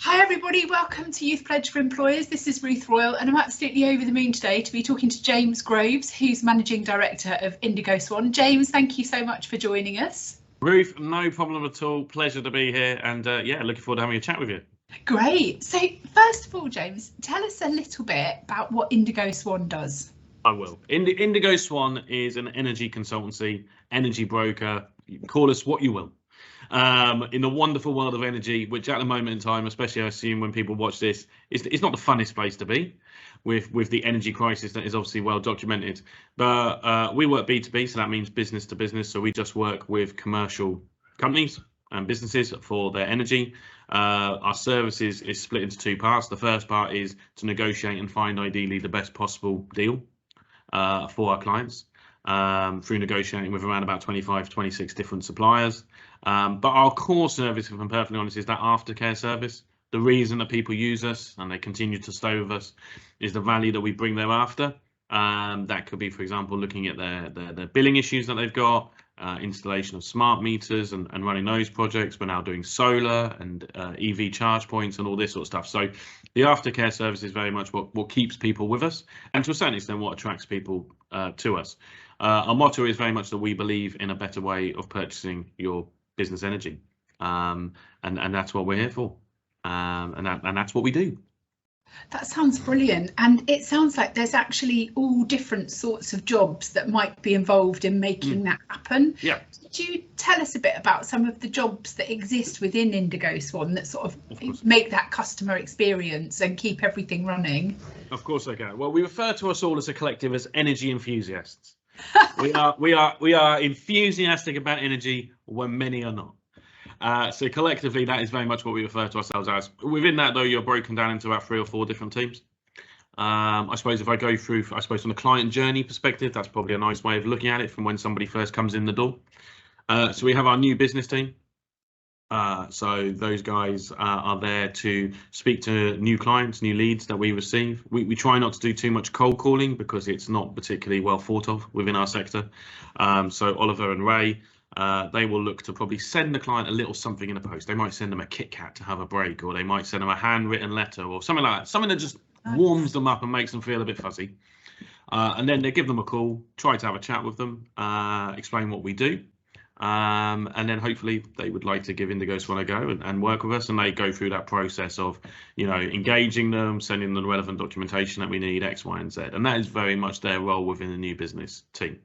Hi everybody, welcome to Youth Pledge for Employers. This is Ruth Royal and I'm absolutely over the moon today to be talking to James Groves, who's Managing Director of Indigo Swan. James, thank you so much for joining us. Ruth, no problem at all. Pleasure to be here and yeah, looking forward to having a chat with you. Great. So first of all, James, tell us a little bit about what Indigo Swan does. I will. Indigo Swan is an energy consultancy, energy broker, you can call us what you will. In the wonderful world of energy, which at the moment in time, especially I assume when people watch this, it's not the funnest place to be with the energy crisis that is obviously well documented. But we work B2B, so that means business to business. So we just work with commercial companies and businesses for their energy. Our services is split into two parts. The first part is to negotiate and find ideally the best possible deal for our clients. Through negotiating with around about 25, 26 different suppliers. But our core service, if I'm perfectly honest, is that aftercare service. The reason that people use us and they continue to stay with us is the value that we bring thereafter. That could be, for example, looking at their billing issues that they've got, installation of smart meters and running those projects. We're now doing solar and EV charge points and all this sort of stuff. So the aftercare service is very much what keeps people with us, and to a certain extent what attracts people to us. Our motto is very much that we believe in a better way of purchasing your business energy, and that's what we're here for, and that's what we do. That sounds brilliant, and it sounds like there's actually all different sorts of jobs that might be involved in making that happen. Yeah. Could you tell us a bit about some of the jobs that exist within Indigo Swan that sort of make that customer experience and keep everything running? Of course I can. Well, we refer to us all as a collective as energy enthusiasts. we are enthusiastic about energy when many are not. So collectively, that is very much what we refer to ourselves as. Within that, though, you're broken down into about 3 or 4 different teams. I suppose if I go through, from the client journey perspective, that's probably a nice way of looking at it from when somebody first comes in the door. So we have our new business team. So those guys are there to speak to new clients, new leads that we receive. We try not to do too much cold calling because it's not particularly well thought of within our sector. So Oliver and Ray, they will look to probably send the client a little something in a post. They might send them a Kit Kat to have a break, or they might send them a handwritten letter or something like that. Something that just warms them up and makes them feel a bit fuzzy. And then they give them a call, try to have a chat with them, explain what we do. And then hopefully they would like to give Indigo Swan a go and work with us, and they go through that process of, engaging them, sending them the relevant documentation that we need, X, Y, and Z. And that is very much their role within the new business team.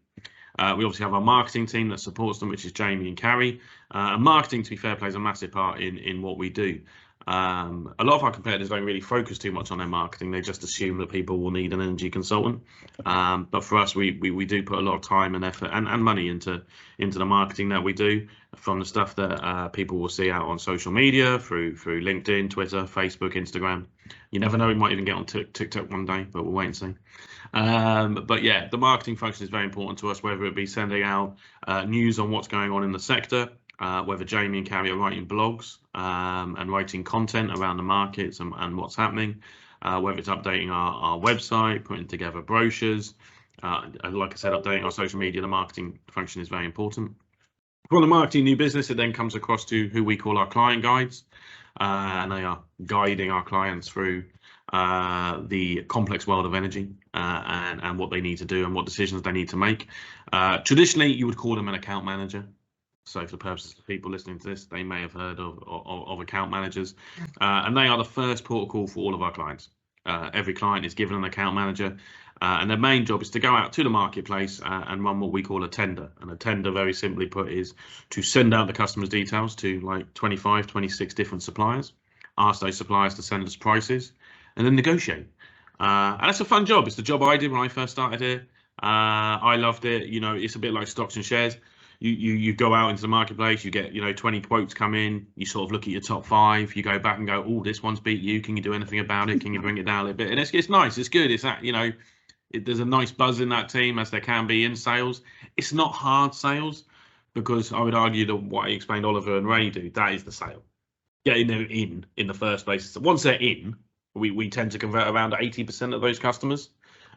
We obviously have our marketing team that supports them, which is Jamie and Carrie. And marketing, to be fair, plays a massive part in what we do. A lot of our competitors don't really focus too much on their marketing. They just assume that people will need an energy consultant. But for us, we do put a lot of time and effort and money into the marketing that we do, from the stuff that people will see out on social media through LinkedIn, Twitter, Facebook, Instagram. You never know, we might even get on TikTok one day, but we'll wait and see. But yeah, the marketing function is very important to us, whether it be sending out news on what's going on in the sector, whether Jamie and Carrie are writing blogs and writing content around the markets and what's happening, whether it's updating our website, putting together brochures, like I said, updating our social media. The marketing function is very important. For the marketing new business, it then comes across to who we call our client guides, and they are guiding our clients through the complex world of energy and what they need to do and what decisions they need to make. Traditionally, you would call them an account manager. So for the purposes of people listening to this, they may have heard of account managers, and they are the first port of call for all of our clients. Every client is given an account manager, and their main job is to go out to the marketplace and run what we call a tender. And a tender, very simply put, is to send out the customer's details to like 25, 26 different suppliers, ask those suppliers to send us prices, and then negotiate. And it's a fun job. It's the job I did when I first started here. I loved it. It's a bit like stocks and shares. You go out into the marketplace, you get 20 quotes come in, you sort of look at your top 5, you go back and go, oh, this one's beat you, can you do anything about it, can you bring it down a little bit? And it's nice, it's good. It's that, there's a nice buzz in that team, as there can be in sales. It's not hard sales, because I would argue that what I explained Oliver and Ray do, that is the sale, getting them in the first place. So once they're in, we tend to convert around 80% of those customers.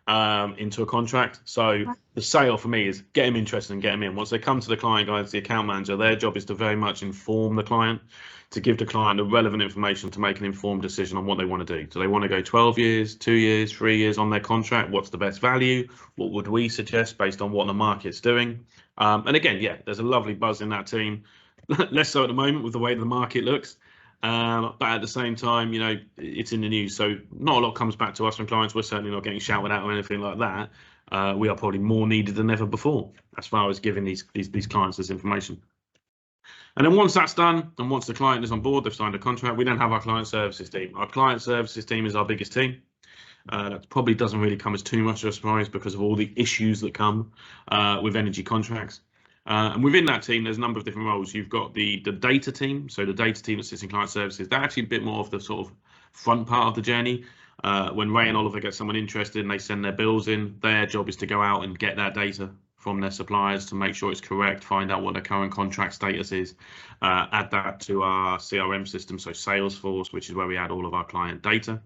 into a contract. So the sale for me is get them interested and get them in. Once they come to the client guys, the account manager, their job is to very much inform the client, to give the client the relevant information to make an informed decision on what they want to do. Do they want to go 12 years, 2 years, 3 years on their contract? What's the best value? What would we suggest based on what the market's doing? And again, yeah, there's a lovely buzz in that team. Less so at the moment with the way the market looks. But at the same time, you know, it's in the news, so not a lot comes back to us from clients. We're certainly not getting shouted at or anything like that. We are probably more needed than ever before as far as giving these clients this information. And then once that's done, and once the client is on board, they've signed a contract, we then have our client services team. Our client services team is our biggest team. That probably doesn't really come as too much of a surprise because of all the issues that come with energy contracts. And within that team, there's a number of different roles. You've got the data team. So the data team that sits in client services, they're actually a bit more of the sort of front part of the journey. When Ray and Oliver get someone interested and they send their bills in, their job is to go out and get that data from their suppliers to make sure it's correct, find out what their current contract status is, add that to our CRM system, so Salesforce, which is where we add all of our client data.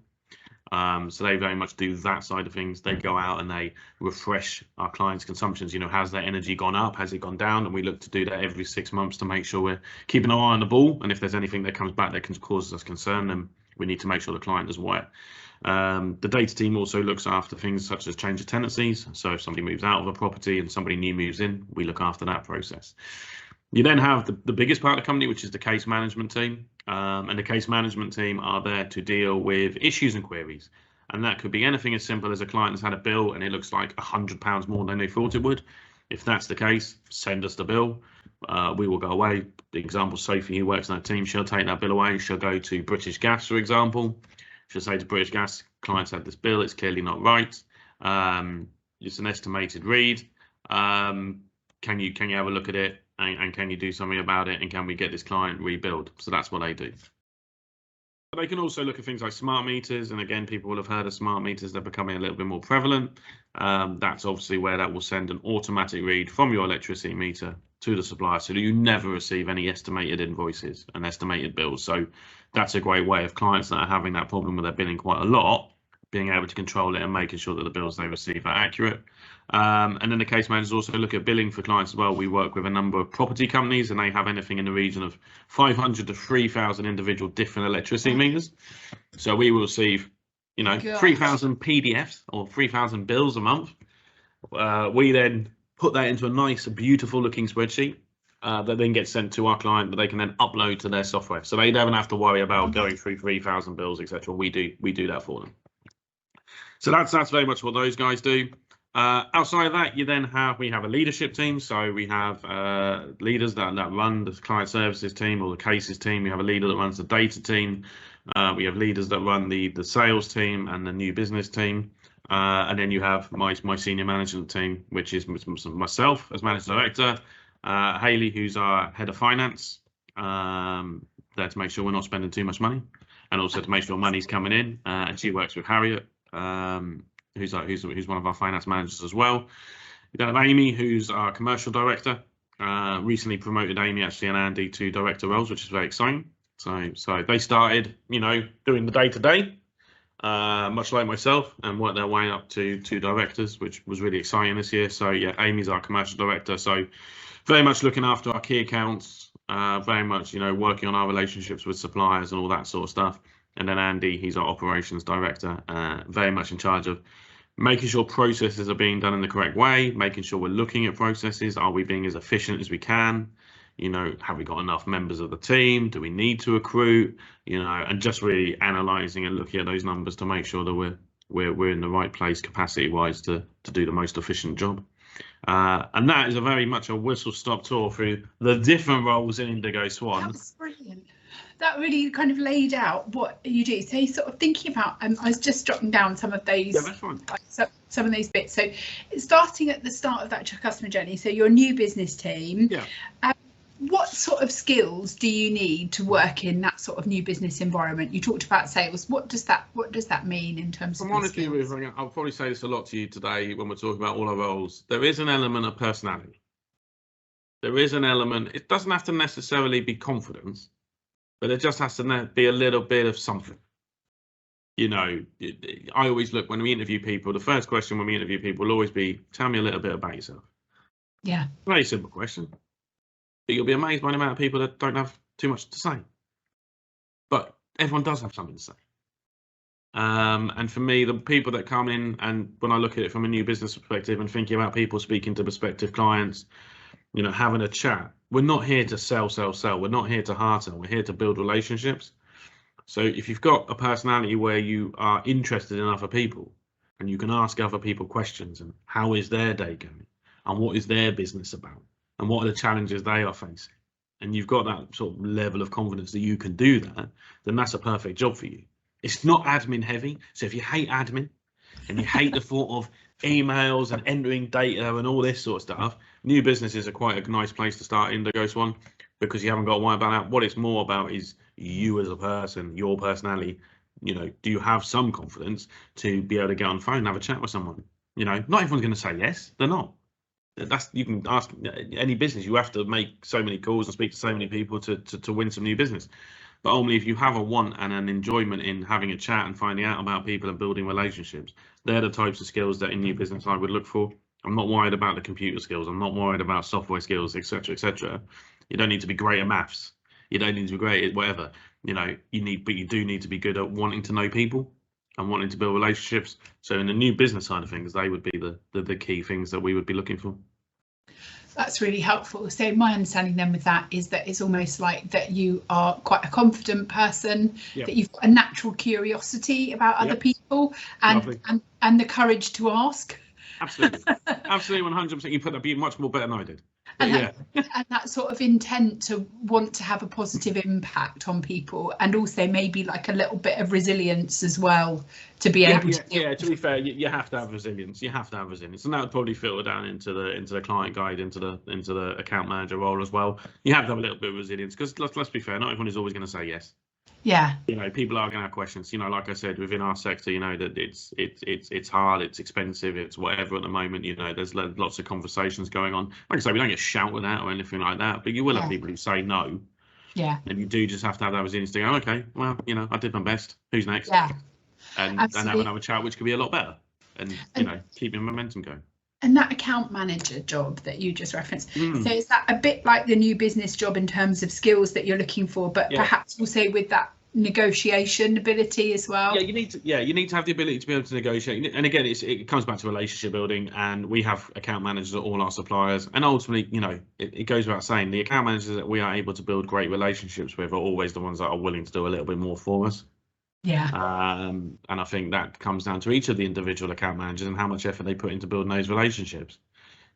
So they very much do that side of things. They go out and they refresh our clients' consumptions. You know, has their energy gone up? Has it gone down? And we look to do that every 6 months to make sure we're keeping an eye on the ball. And if there's anything that comes back that can cause us concern, then we need to make sure the client is aware. The data team also looks after things such as change of tenancies. So if somebody moves out of a property and somebody new moves in, we look after that process. You then have the biggest part of the company, which is the case management team. And the case management team are there to deal with issues and queries. And that could be anything as simple as a client has had a bill and it looks like £100 more than they thought it would. If that's the case, send us the bill. We will go away. The example, Sophie, who works in that team, she'll take that bill away. She'll go to British Gas, for example. She'll say to British Gas, clients had this bill, it's clearly not right. It's an estimated read. Can you have a look at it? And can you do something about it? And can we get this client rebuild? So that's what they do. But they can also look at things like smart meters. And again, people will have heard of smart meters. They're becoming a little bit more prevalent. That's obviously where that will send an automatic read from your electricity meter to the supplier so that you never receive any estimated invoices and estimated bills. So that's a great way of clients that are having that problem with their billing quite a lot, being able to control it and making sure that the bills they receive are accurate. And then the case managers also look at billing for clients as well. We work with a number of property companies and they have anything in the region of 500 to 3,000 individual different electricity meters. So we will receive, you know, 3,000 PDFs or 3,000 bills a month. We then put that into a nice, beautiful looking spreadsheet that then gets sent to our client that they can then upload to their software. So they don't have to worry about going through 3,000 bills, etc. We do that for them. So that's very much what those guys do. Outside of that, we have a leadership team. So we have leaders that run the client services team or the cases team. We have a leader that runs the data team. We have leaders that run the sales team and the new business team. And then you have my senior management team, which is myself as managing director, Hayley, who's our head of finance, there to make sure we're not spending too much money, and also to make sure money's coming in. And she works with Harriet, who's one of our finance managers as well. We then have Amy, who's our commercial director. Recently promoted Amy actually and Andy to director roles, which is very exciting. So they started, you know, doing the day-to-day, much like myself, and worked their way up to directors, which was really exciting this year. So yeah, Amy's our commercial director, so very much looking after our key accounts, very much, you know, working on our relationships with suppliers and all that sort of stuff. And then Andy, he's our operations director, very much in charge of making sure processes are being done in the correct way, making sure we're looking at processes. Are we being as efficient as we can? You know, have we got enough members of the team? Do we need to recruit? You know, and just really analysing and looking at those numbers to make sure that we're in the right place capacity-wise to do the most efficient job. And that is a very much a whistle-stop tour through the different roles in Indigo Swan. That's brilliant. That really kind of laid out what you do. So you're sort of thinking about, I was just jotting down some of those, yeah, that's fine. Some of those bits. So starting at the start of that customer journey, so your new business team, yeah. What sort of skills do you need to work in that sort of new business environment? You talked about sales. What does that mean in terms of honestly, I'll probably say this a lot to you today when we're talking about all our roles. There is an element of personality. There is an element, it doesn't have to necessarily be confidence, but it just has to be a little bit of something. You know, I always look when we interview people, the first question when we interview people will always be, tell me a little bit about yourself. Yeah. Very simple question. But you'll be amazed by the amount of people that don't have too much to say. But everyone does have something to say. And for me, the people that come in, and when I look at it from a new business perspective and thinking about people speaking to prospective clients, you know, having a chat, we're not here to sell. We're not here to hard sell. We're here to build relationships. So if you've got a personality where you are interested in other people and you can ask other people questions and how is their day going and what is their business about and what are the challenges they are facing, and you've got that sort of level of confidence that you can do that, then that's a perfect job for you. It's not admin heavy. So if you hate admin and you hate the thought of emails and entering data and all this sort of stuff, new businesses are quite a nice place to start Indigo Swan, because you haven't got to worry about that. What it's more about is you as a person, your personality. You know, do you have some confidence to be able to get on the phone and have a chat with someone? You know, not everyone's going to say yes. They're not. That's, you can ask any business. You have to make so many calls and speak to so many people to win some new business. But only if you have a want and an enjoyment in having a chat and finding out about people and building relationships, they're the types of skills that in new business I would look for. I'm not worried about the computer skills. I'm not worried about software skills, etc., etc. You don't need to be great at maths. You don't need to be great at whatever. You know, but you do need to be good at wanting to know people and wanting to build relationships. So in the new business side of things, they would be the key things that we would be looking for. That's really helpful. So my understanding then with that is that it's almost like that you are quite a confident person, that you've got a natural curiosity about other people and the courage to ask. Absolutely. Absolutely, 100%. You put that much more better than I did. And that sort of intent to want to have a positive impact on people, and also maybe like a little bit of resilience as well to be able to. Yeah, to be fair, you have to have resilience. You have to have resilience, and that would probably filter down into the client guide, into the account manager role as well. You have to have a little bit of resilience, because let's be fair, not everyone is always going to say yes. Yeah. You know, people are going to have questions. You know, like I said, within our sector, you know, that it's hard, it's expensive, it's whatever at the moment. You know, there's lots of conversations going on. Like I say, we don't get shouted at or anything like that, but you will have people who say no. Yeah. And you do just have to have that resilience to go, okay, well, you know, I did my best. Who's next? Yeah. And have another chat, which could be a lot better, and you know, keep your momentum going. And that account manager job that you just referenced, so is that a bit like the new business job in terms of skills that you're looking for, but perhaps also with that negotiation ability as well? You need to have the ability to be able to negotiate. And again, it comes back to relationship building, and we have account managers at all our suppliers, and ultimately, you know, it goes without saying, the account managers that we are able to build great relationships with are always the ones that are willing to do a little bit more for us. And I think that comes down to each of the individual account managers and how much effort they put into building those relationships.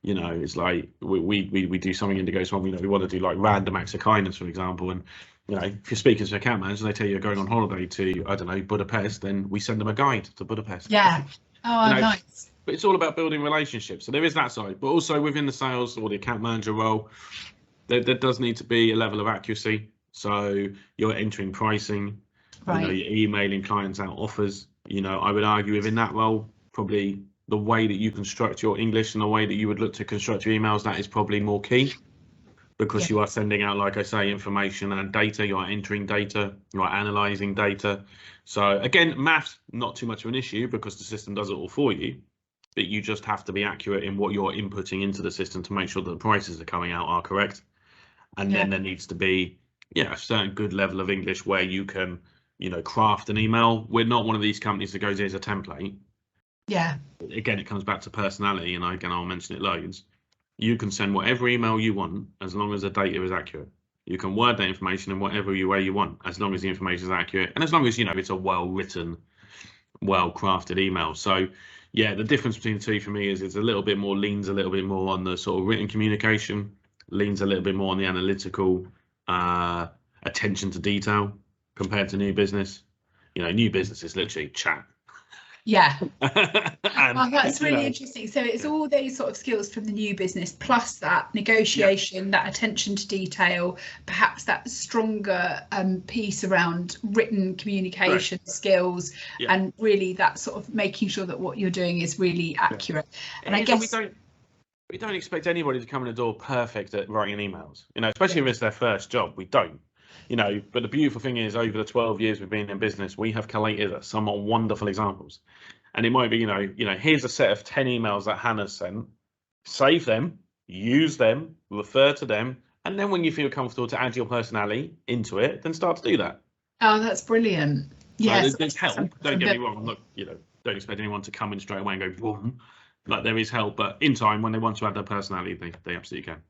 You know, it's like we do something Indigo Swan, you know, we want to do like random acts of kindness, for example, and you know, if you're speaking to an account manager, they tell you you're going on holiday to, I don't know, Budapest, then we send them a guide to Budapest. Yeah. Oh, you know, nice. But it's all about building relationships. So there is that side, but also within the sales or the account manager role, there does need to be a level of accuracy. So you're entering pricing, you know, you're emailing clients out offers. You know, I would argue within that role, probably the way that you construct your English and the way that you would look to construct your emails, that is probably more key. Because you are sending out, like I say, information and data, you are entering data, you are analysing data. So again, maths, not too much of an issue because the system does it all for you, but you just have to be accurate in what you're inputting into the system to make sure that the prices are coming out are correct. And then there needs to be, a certain good level of English where you can, you know, craft an email. We're not one of these companies that goes, here's a template. Yeah. Again, it comes back to personality, and again, I'll mention it loads. You can send whatever email you want as long as the data is accurate. You can word that information in whatever way you want as long as the information is accurate, and as long as, you know, it's a well-written, well-crafted email. So yeah, the difference between the two for me is it's leans a little bit more on the sort of written communication, leans a little bit more on the analytical attention to detail compared to new business. You know, new business is literally chat. Yeah. That's really interesting. So it's all those sort of skills from the new business, plus that negotiation, that attention to detail, perhaps that stronger piece around written communication skills, and really that sort of making sure that what you're doing is really accurate. And I guess we don't expect anybody to come in the door perfect at writing emails, you know, especially if it's their first job. We don't. You know, but the beautiful thing is, over the 12 years we've been in business, we have collated some wonderful examples. And it might be, here's a set of 10 emails that Hannah's sent. Save them, use them, refer to them, and then when you feel comfortable to add your personality into it, then start to do that. Oh, that's brilliant. Yes, there's help. Don't get me wrong. I'm not, don't expect anyone to come in straight away and go boom. But there is help. But in time, when they want to add their personality, they absolutely can.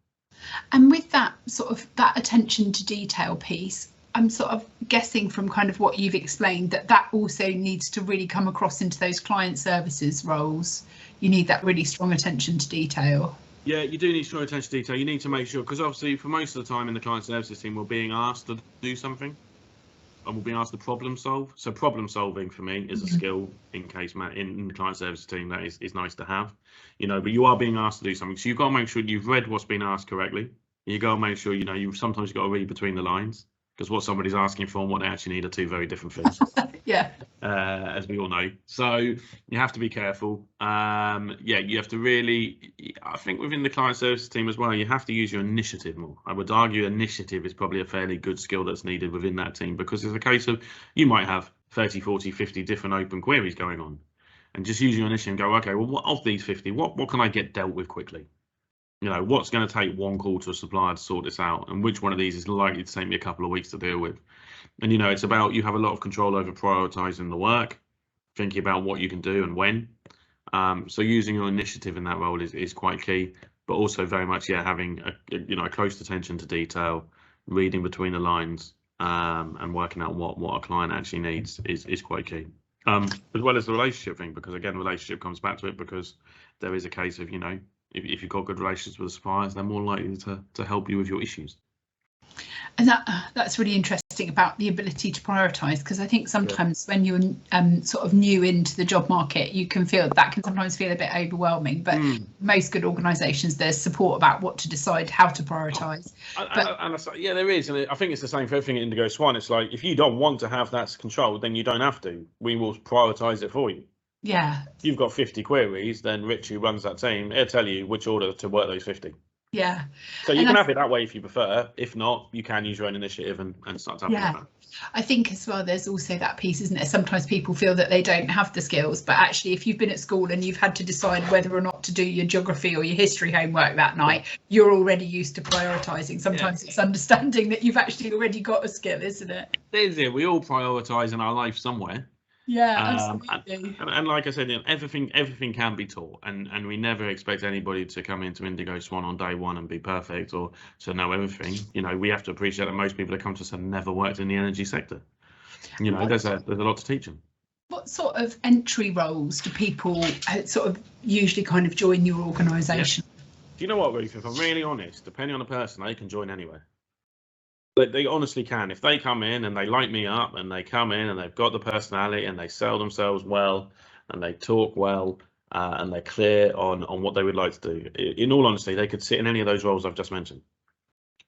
And with that sort of that attention to detail piece, I'm sort of guessing from kind of what you've explained that also needs to really come across into those client services roles. You need that really strong attention to detail. Yeah, you do need strong attention to detail. You need to make sure, because obviously for most of the time in the client services team, we're being asked to do something and we're being asked to problem solve. So problem solving for me is a skill in the client services team that is nice to have, but you are being asked to do something. So you've got to make sure you've read what's been asked correctly. You got to make sure, you sometimes got to read between the lines, because what somebody's asking for and what they actually need are two very different things. Yeah. As we all know. So you have to be careful. You have to really, I think within the client services team as well, you have to use your initiative more. I would argue initiative is probably a fairly good skill that's needed within that team, because it's a case of you might have 30, 40, 50 different open queries going on, and just use your initiative and go, okay, well, what of these 50, what can I get dealt with quickly? What's going to take one call to a supplier to sort this out, and which one of these is likely to take me a couple of weeks to deal with? And it's about, you have a lot of control over prioritizing the work, thinking about what you can do and when. So using your initiative in that role is quite key, but also very much having a close attention to detail, reading between the lines, and working out what a client actually needs is quite key. As well as the relationship thing, because again, relationship comes back to it, because there is a case of if you've got good relations with the suppliers, they're more likely to help you with your issues. And that's really interesting about the ability to prioritise, because I think sometimes when you're sort of new into the job market, you can feel that can sometimes feel a bit overwhelming. But most good organisations, there's support about what to decide, how to prioritise. There is, and I think it's the same for everything at Indigo Swan. It's like, if you don't want to have that control, then you don't have to. We will prioritise it for you. Yeah. If you've got 50 queries, then Rich, who runs that team, he'll tell you which order to work those 50. Yeah. So you can have it that way if you prefer. If not, you can use your own initiative and start tapping that. I think as well, there's also that piece, isn't there? Sometimes people feel that they don't have the skills, but actually, if you've been at school and you've had to decide whether or not to do your geography or your history homework that night, you're already used to prioritising. Sometimes it's understanding that you've actually already got a skill, isn't it? There's it. We all prioritise in our life somewhere. Yeah, absolutely. And like I said, everything can be taught, and we never expect anybody to come into Indigo Swan on day one and be perfect or to know everything. We have to appreciate that most people that come to us have never worked in the energy sector. There's a lot to teach them. What sort of entry roles do people sort of usually kind of join your organisation? Do you know what, Ruth? If I'm really honest, depending on the person, they can join anywhere. They honestly can. If they come in and they light me up, and they come in and they've got the personality and they sell themselves well and they talk well, and they're clear on what they would like to do, in all honesty, they could sit in any of those roles I've just mentioned.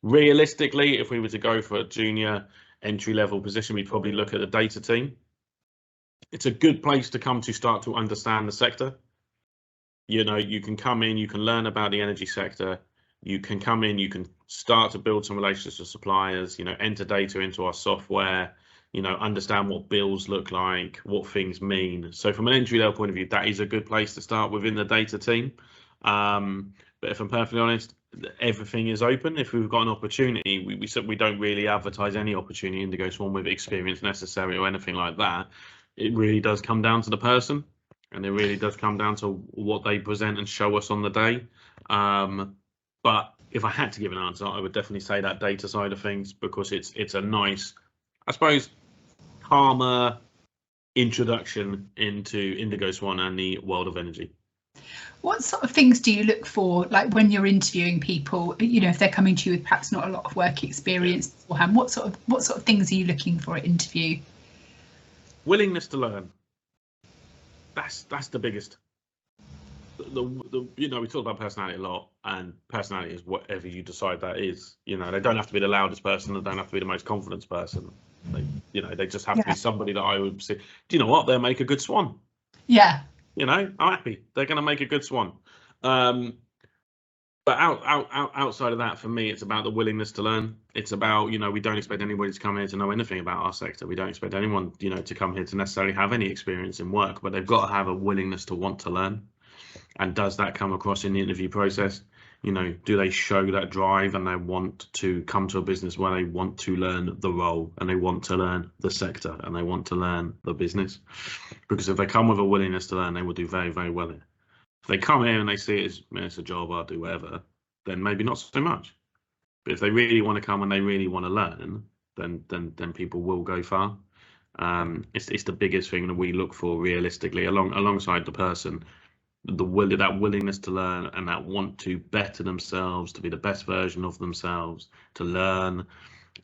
Realistically, if we were to go for a junior entry-level position, we'd probably look at the data team. It's a good place to come to start to understand the sector. You can come in, you can learn about the energy sector. You can come in, you can start to build some relationships with suppliers, enter data into our software, understand what bills look like, what things mean. So from an entry level point of view, that is a good place to start within the data team. But if I'm perfectly honest, everything is open. If we've got an opportunity, we don't really advertise any opportunity in Indigo Swan with experience necessary or anything like that. It really does come down to the person, and it really does come down to what they present and show us on the day. But if I had to give an answer, I would definitely say that data side of things, because it's a nice, I suppose, calmer introduction into Indigo Swan and the world of energy. What sort of things do you look for, like when you're interviewing people? If they're coming to you with perhaps not a lot of work experience beforehand, what sort of things are you looking for at interview? Willingness to learn. That's the biggest. We talk about personality a lot, and personality is whatever you decide that is. They don't have to be the loudest person, they don't have to be the most confident person. They just have to be somebody that I would say, do you know what, they'll make a good swan. Yeah. I'm happy they're going to make a good swan. But outside of that, for me, it's about the willingness to learn. It's about, we don't expect anybody to come here to know anything about our sector. We don't expect anyone, to come here to necessarily have any experience in work, but they've got to have a willingness to want to learn. And does that come across in the interview process? Do they show that drive and they want to come to a business where they want to learn the role and they want to learn the sector and they want to learn the business? Because if they come with a willingness to learn, they will do very, very well here. If they come here and they see it's a job, I'll do whatever, then maybe not so much. But if they really want to come and they really want to learn, then people will go far. It's the biggest thing that we look for realistically, alongside the person, that willingness to learn and that want to better themselves, to be the best version of themselves, to learn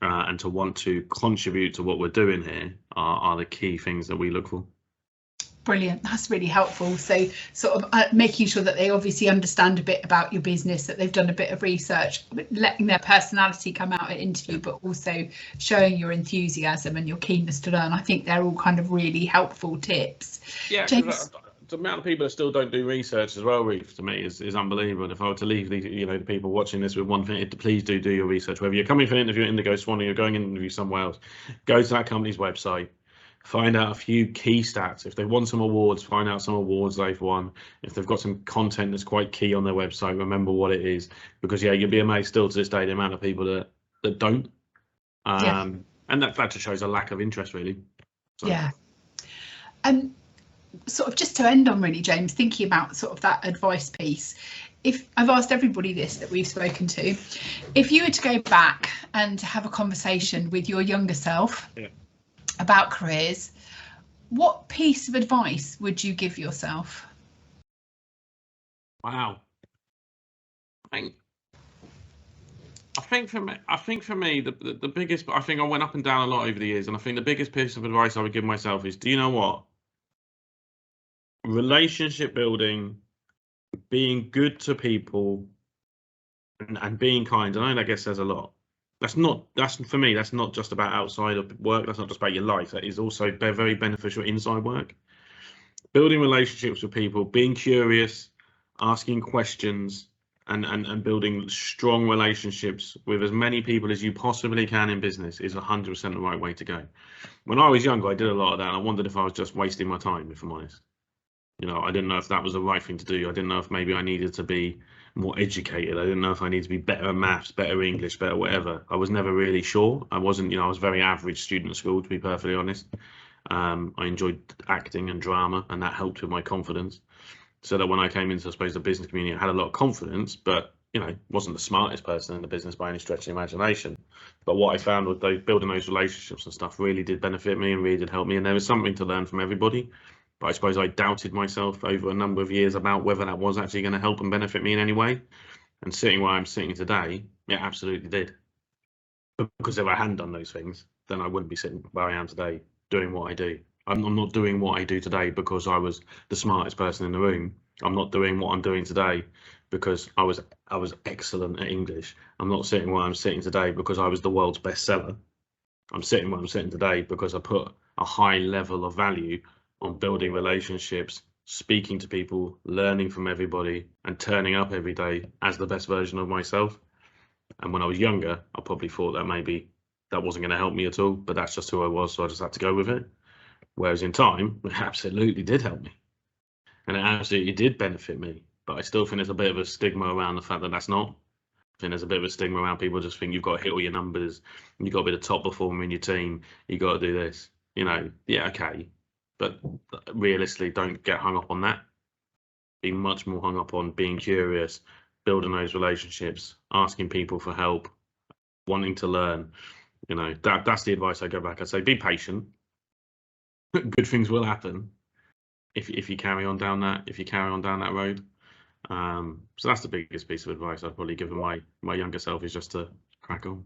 and to want to contribute to what we're doing here are the key things that we look for. Brilliant, that's really helpful. So sort of making sure that they obviously understand a bit about your business, that they've done a bit of research, letting their personality come out at interview, but also showing your enthusiasm and your keenness to learn. I think they're all kind of really helpful tips. Yeah, James, the amount of people that still don't do research as well, Reef, to me is unbelievable. And if I were to leave the people watching this with one thing, please do your research. Whether you're coming for an interview at Indigo, Swan, or you're going to interview somewhere else, go to that company's website. Find out a few key stats. If they won some awards, find out some awards they've won. If they've got some content that's quite key on their website, remember what it is. Because you'll be amazed still to this day the amount of people that don't. And that just shows a lack of interest, really. So. Yeah. Sort of just to end on, really, James, thinking about sort of that advice piece. If I've asked everybody this that we've spoken to, if you were to go back and have a conversation with your younger self. Yeah. About careers, what piece of advice would you give yourself? Wow. I think for me, the biggest, I think I went up and down a lot over the years, and I think the biggest piece of advice I would give myself is, do you know what? Relationship building, being good to people, and being kind. I know that says a lot. That's for me, that's not just about outside of work. That's not just about your life. That is also very beneficial inside work. Building relationships with people, being curious, asking questions, and building strong relationships with as many people as you possibly can in business is 100% the right way to go. When I was younger, I did a lot of that, and I wondered if I was just wasting my time, if I'm honest. I didn't know if that was the right thing to do. I didn't know if maybe I needed to be more educated. I didn't know if I needed to be better at maths, better English, better whatever. I was never really sure. I wasn't, I was a very average student at school, to be perfectly honest. I enjoyed acting and drama, and that helped with my confidence. So that when I came into, I suppose, the business community, I had a lot of confidence, but, wasn't the smartest person in the business by any stretch of the imagination. But what I found with building those relationships and stuff really did benefit me and really did help me. And there was something to learn from everybody. But I suppose I doubted myself over a number of years about whether that was actually going to help and benefit me in any way. And sitting where I'm sitting today, it absolutely did. Because if I hadn't done those things, then I wouldn't be sitting where I am today doing what I do. I'm not doing what I do today because I was the smartest person in the room. I'm not doing what I'm doing today because I was excellent at English. I'm not sitting where I'm sitting today because I was the world's best seller. I'm sitting where I'm sitting today because I put a high level of value on building relationships, speaking to people, learning from everybody, and turning up every day as the best version of myself. And when I was younger, I probably thought that maybe that wasn't going to help me at all, but that's just who I was, so I just had to go with it. Whereas in time, it absolutely did help me. And it absolutely did benefit me. But I still think there's a bit of a stigma around the fact that that's not. I think there's a bit of a stigma around people just think you've got to hit all your numbers, you've got to be the top performer in your team, you've got to do this. Yeah, okay. But realistically, don't get hung up on that. Be much more hung up on being curious, building those relationships, asking people for help, wanting to learn. That's the advice I go back. I say, be patient. Good things will happen if you carry on down that road. So that's the biggest piece of advice I'd probably give my younger self, is just to crack on.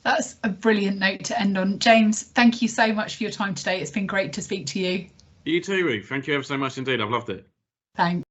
That's a brilliant note to end on. James, thank you so much for your time today. It's been great to speak to you. You too, Ruth. Thank you ever so much indeed. I've loved it. Thanks.